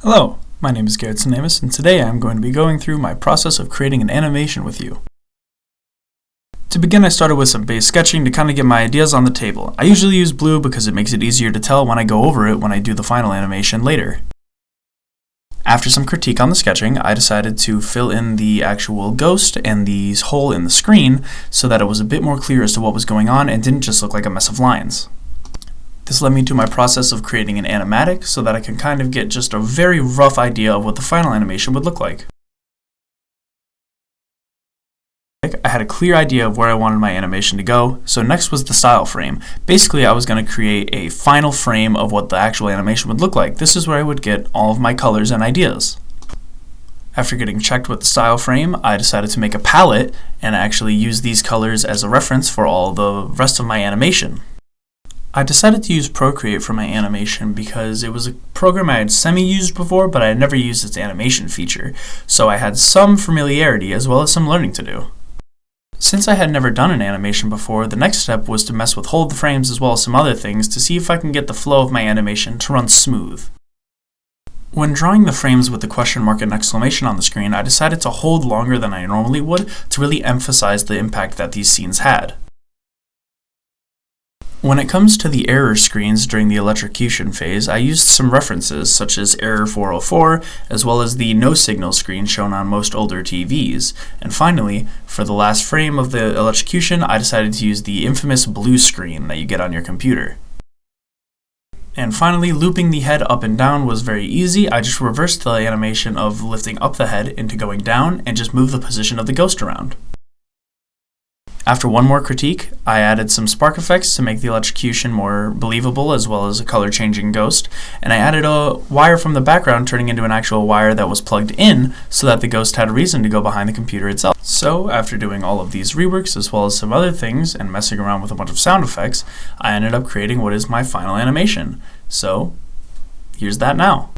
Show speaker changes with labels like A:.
A: Hello, my name is Sinemus, and today I'm going to be going through my process of creating an animation with you. To begin, I started with some base sketching to kind of get my ideas on the table. I usually use blue because it makes it easier to tell when I go over it when I do the final animation later. After some critique on the sketching, I decided to fill in the actual ghost and the hole in the screen so that it was a bit more clear as to what was going on and didn't just look like a mess of lines. This led me to my process of creating an animatic so that I can kind of get just a very rough idea of what the final animation would look like. I had a clear idea of where I wanted my animation to go, so next was the style frame. Basically, I was going to create a final frame of what the actual animation would look like. This is where I would get all of my colors and ideas. After getting checked with the style frame, I decided to make a palette and actually use these colors as a reference for all the rest of my animation. I decided to use Procreate for my animation because it was a program I had semi-used before, but I had never used its animation feature, so I had some familiarity as well as some learning to do. Since I had never done an animation before, the next step was to mess with hold frames as well as some other things to see if I can get the flow of my animation to run smooth. When drawing the frames with the question mark and exclamation on the screen, I decided to hold longer than I normally would to really emphasize the impact that these scenes had. When it comes to the error screens during the electrocution phase, I used some references such as Error 404 as well as the no signal screen shown on most older TVs. And finally, for the last frame of the electrocution, I decided to use the infamous blue screen that you get on your computer. And finally, looping the head up and down was very easy. I just reversed the animation of lifting up the head into going down and just moved the position of the ghost around. After one more critique, I added some spark effects to make the electrocution more believable as well as a color-changing ghost, and I added a wire from the background turning into an actual wire that was plugged in so that the ghost had a reason to go behind the computer itself. So, after doing all of these reworks as well as some other things and messing around with a bunch of sound effects, I ended up creating what is my final animation. So, here's that now.